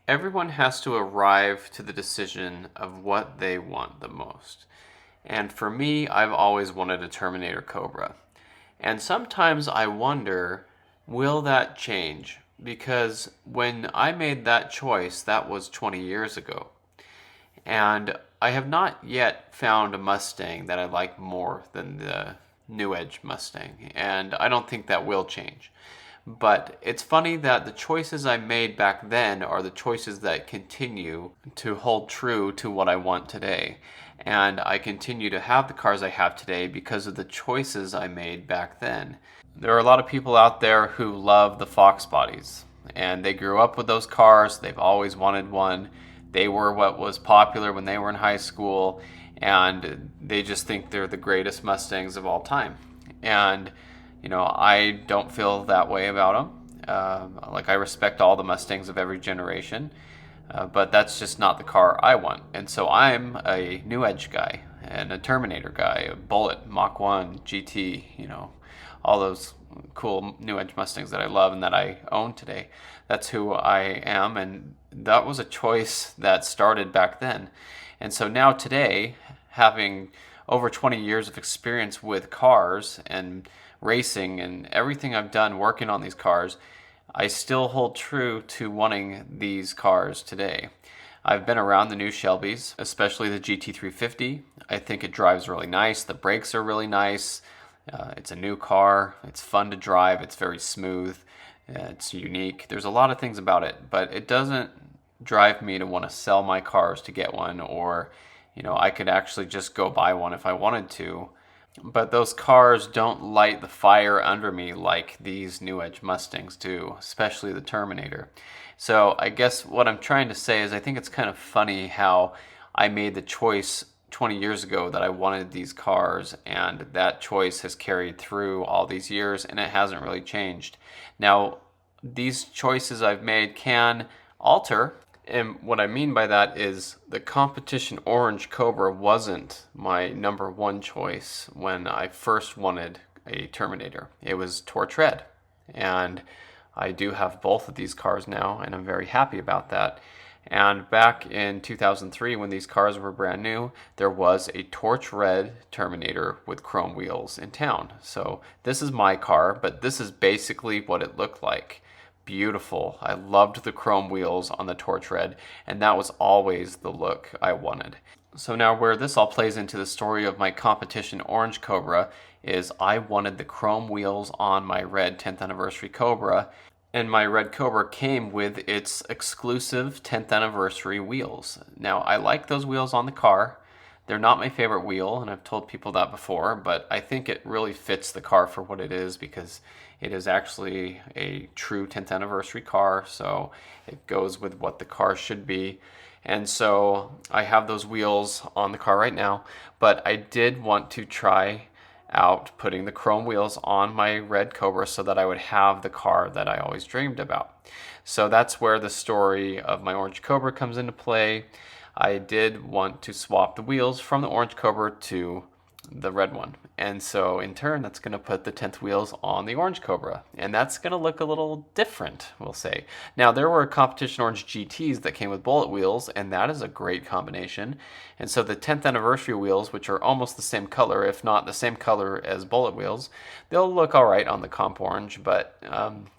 Everyone has to arrive to the decision of what they want the most. And for me, I've always wanted a Terminator Cobra. And sometimes I wonder, will that change? Because when I made that choice, that was 20 years ago. And I have not yet found a Mustang that I like more than the New Edge Mustang. And I don't think that will change. But it's funny that the choices I made back then are the choices that continue to hold true to what I want today. And I continue to have the cars I have today because of the choices I made back then. There are a lot of people out there who love the Fox bodies, and they grew up with those cars. They've always wanted one. They were what was popular when they were in high school, and they just think they're the greatest Mustangs of all time. And I don't feel that way about them. Like, I respect all the Mustangs of every generation, but that's just not the car I want. And so I'm a New Edge guy and a Terminator guy, a Bullet, Mach 1, GT, all those cool New Edge Mustangs that I love and that I own today. That's who I am, and that was a choice that started back then. And so now today, having over 20 years of experience with cars and racing and everything I've done working on these cars, I still hold true to wanting these cars today. I've been around the new Shelbys, especially the GT350. I think it drives really nice. The brakes are really nice. It's a new car. It's fun to drive. It's very smooth. It's unique. There's a lot of things about it, but it doesn't drive me to want to sell my cars to get one, or I could actually just go buy one if I wanted to. But those cars don't light the fire under me like these New Edge Mustangs do, especially the Terminator. So I guess what I'm trying to say is I think it's kind of funny how I made the choice 20 years ago that I wanted these cars, and that choice has carried through all these years and it hasn't really changed. Now, these choices I've made can alter. And what I mean by that is the competition orange Cobra wasn't my number one choice when I first wanted a Terminator. It was Torch Red. And I do have both of these cars now, and I'm very happy about that. And back in 2003, when these cars were brand new, there was a Torch Red Terminator with chrome wheels in town. So this is my car, but this is basically what it looked like. Beautiful. I loved the chrome wheels on the Torch Red, and that was always the look I wanted. So now where this all plays into the story of my competition orange Cobra is I wanted the chrome wheels on my red 10th anniversary Cobra, and my red Cobra came with its exclusive 10th anniversary wheels. Now, I like those wheels on the car. They're not my favorite wheel, and I've told people that before, but I think it really fits the car for what it is because it is actually a true 10th anniversary car, so it goes with what the car should be. And so I have those wheels on the car right now, but I did want to try out putting the chrome wheels on my red Cobra so that I would have the car that I always dreamed about. So that's where the story of my orange Cobra comes into play. I did want to swap the wheels from the orange Cobra to the red one. And so in turn, that's going to put the 10th wheels on the orange Cobra. And that's going to look a little different, we'll say. Now, there were competition orange GTs that came with bullet wheels, and that is a great combination. And so the 10th anniversary wheels, which are almost the same color, if not the same color as bullet wheels, they'll look all right on the comp orange, but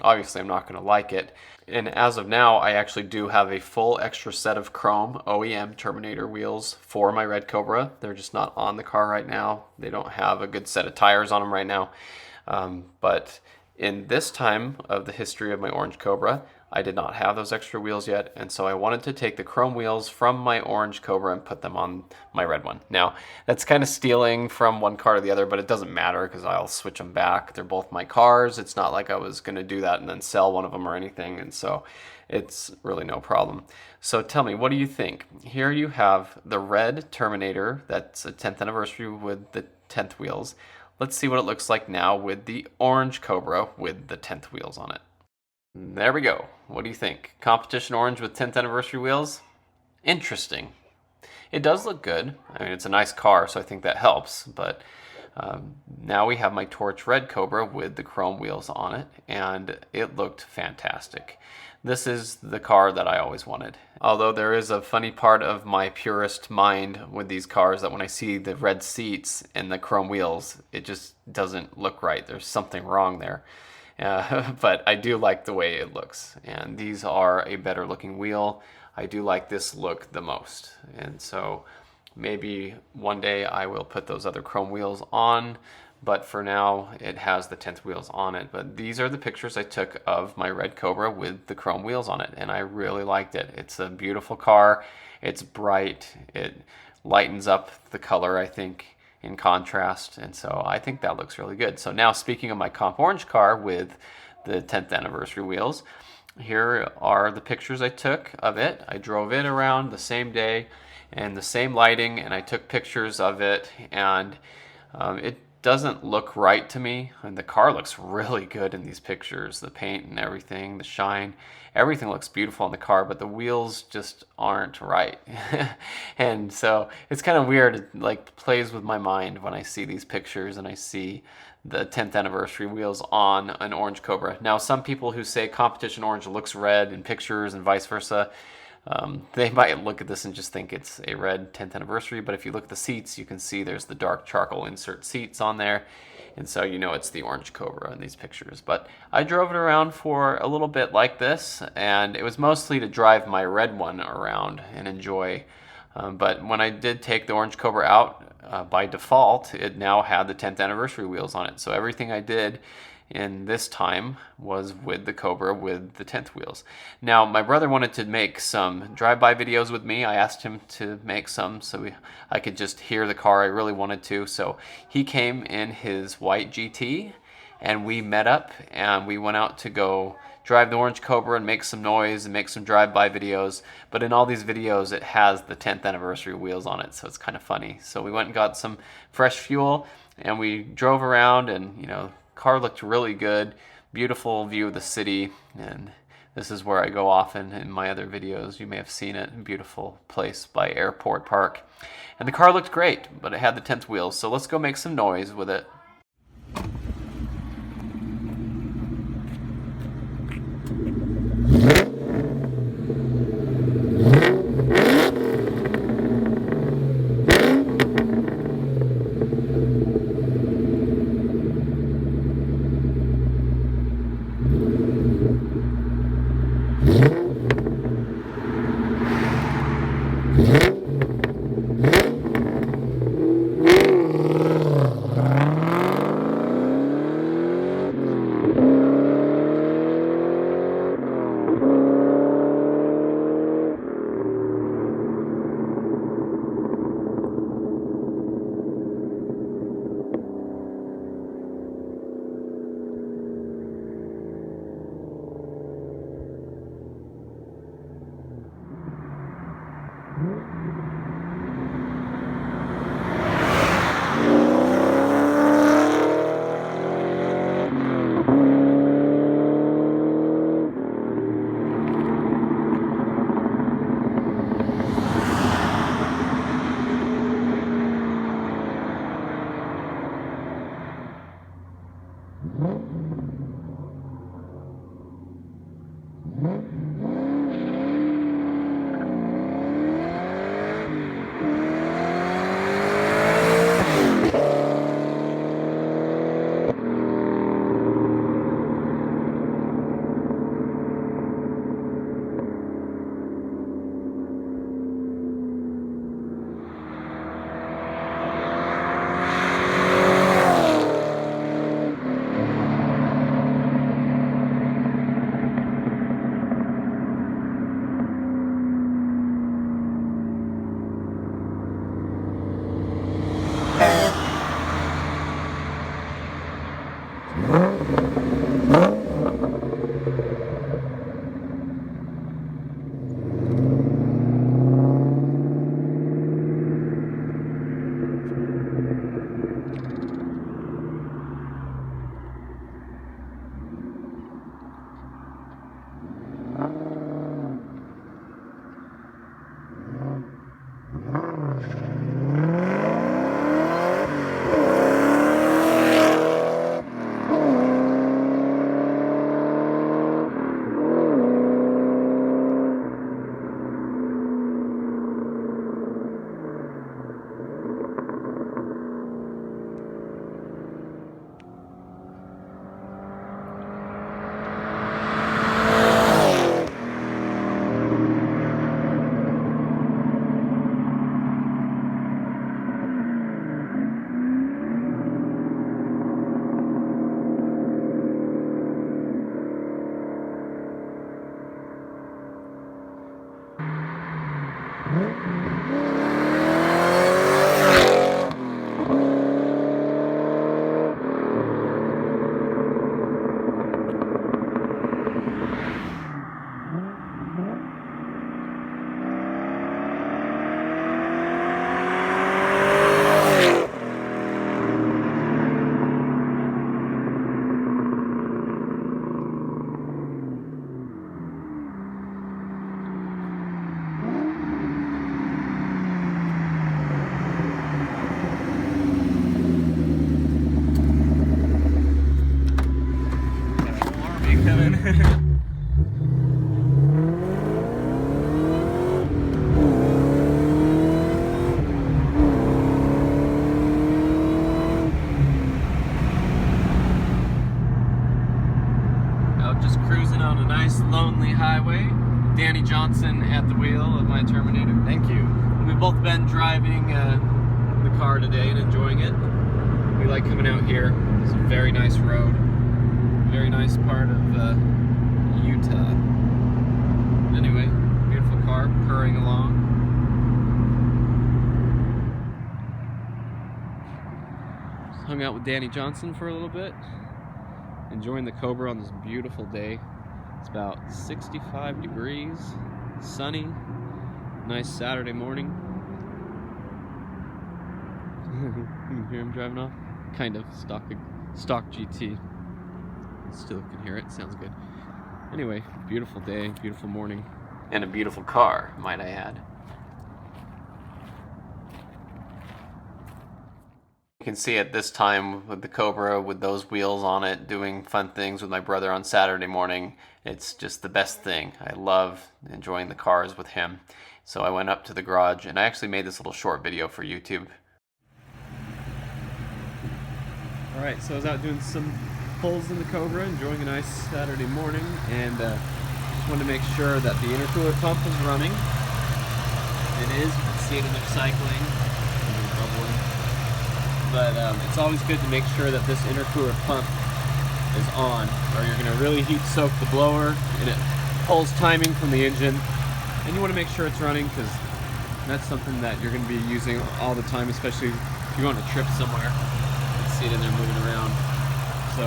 obviously I'm not going to like it. And as of now, I actually do have a full extra set of chrome OEM Terminator wheels for my red Cobra. They're just not on the car right now. They don't have a good set of tires on them right now. But in this time of the history of my orange Cobra, I did not have those extra wheels yet, and so I wanted to take the chrome wheels from my orange Cobra and put them on my red one. Now, that's kind of stealing from one car to the other, but it doesn't matter because I'll switch them back. They're both my cars. It's not like I was going to do that and then sell one of them or anything, and so it's really no problem. So tell me, what do you think? Here you have the red Terminator, that's a 10th anniversary with the 10th wheels. Let's see what it looks like now with the orange Cobra with the 10th wheels on it. There we go. What do you think? Competition orange with 10th anniversary wheels? Interesting. It does look good. I mean, it's a nice car, so I think that helps. But now we have my Torch Red Cobra with the chrome wheels on it, and it looked fantastic. this is the car that I always wanted. Although there is a funny part of my purist mind with these cars that when I see the red seats and the chrome wheels, it just doesn't look right. There's something wrong there. But I do like the way it looks, and these are a better looking wheel. I do like this look the most, and so maybe one day I will put those other chrome wheels on, but for now it has the 10th wheels on it. But these are the pictures I took of my red Cobra with the chrome wheels on it, and I really liked it. It's a beautiful car. It's bright. It lightens up the color, I think, in contrast, and so I think that looks really good. So now, speaking of my Comp Orange car with the 10th anniversary wheels, here are the pictures I took of it. I drove it around the same day and the same lighting, and I took pictures of it, and it doesn't look right to me, and the car looks really good in these pictures. The paint and everything, the shine, everything looks beautiful in the car, but the wheels just aren't right. And so it's kind of weird. It like plays with my mind when I see these pictures and I see the 10th anniversary wheels on an orange Cobra. Now, some people who say competition orange looks red in pictures and vice versa, they might look at this and just think it's a red 10th anniversary, but if you look at the seats, you can see there's the dark charcoal insert seats on there, and so you know it's the orange Cobra in these pictures. But I drove it around for a little bit like this, and it was mostly to drive my red one around and enjoy. But when I did take the orange Cobra out, by default, it now had the 10th anniversary wheels on it. So everything I did in this time was with the Cobra with the 10th wheels. Now, my brother wanted to make some drive-by videos with me. I asked him to make some so I could just hear the car. I really wanted to. So he came in his white GT, and we met up and we went out to go drive the orange Cobra and make some noise and make some drive-by videos. But in all these videos, it has the 10th anniversary wheels on it, so it's kind of funny. So we went and got some fresh fuel, and we drove around, and car looked really good. Beautiful view of the city, and this is where I go often in my other videos. You may have seen it. Beautiful place by Airport Park. And the car looked great, but it had the 10th wheels, so let's go make some noise with it. Johnson at the wheel of my Terminator. Thank you. We've both been driving the car today and enjoying it. We like coming out here. It's a very nice road. Very nice part of Utah. Anyway, beautiful car purring along. Just hung out with Danny Johnson for a little bit. Enjoying the Cobra on this beautiful day. It's about 65 degrees, sunny, nice Saturday morning. You can hear him driving off? Kind of stock GT. Still can hear it, sounds good. Anyway, beautiful day, beautiful morning. And a beautiful car, might I add. You can see at this time with the Cobra, with those wheels on it, doing fun things with my brother on Saturday morning. It's just the best thing. I love enjoying the cars with him. So I went up to the garage and I actually made this little short video for YouTube. Alright, so I was out doing some pulls in the Cobra, enjoying a nice Saturday morning, and just wanted to make sure that the intercooler pump is running. It is, you can see it in there cycling, bubbling. But it's always good to make sure that this intercooler pump is on, or you're going to really heat soak the blower, and it pulls timing from the engine. And you want to make sure it's running, because that's something that you're going to be using all the time, especially if you want to trip somewhere. You can see it in there moving around. So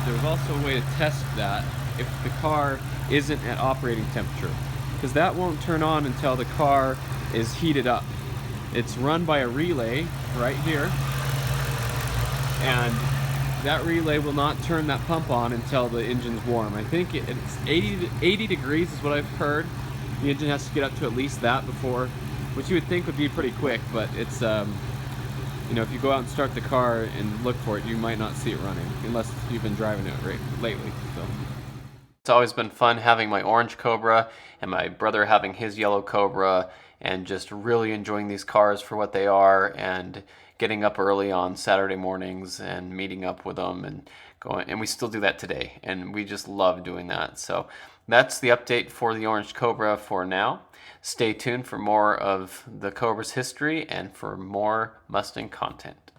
there's also a way to test that if the car isn't at operating temperature, because that won't turn on until the car is heated up. It's run by a relay right here, and that relay will not turn that pump on until the engine's warm. I think it's 80 degrees is what I've heard. The engine has to get up to at least that before, which you would think would be pretty quick, but it's you know, if you go out and start the car and look for it, you might not see it running, unless you've been driving it lately. So it's always been fun having my orange Cobra and my brother having his yellow Cobra, and just really enjoying these cars for what they are, and getting up early on Saturday mornings and meeting up with them and going, and we still do that today, and we just love doing that. So that's the update for the orange Cobra for now. Stay tuned for more of the Cobra's history and for more Mustang content.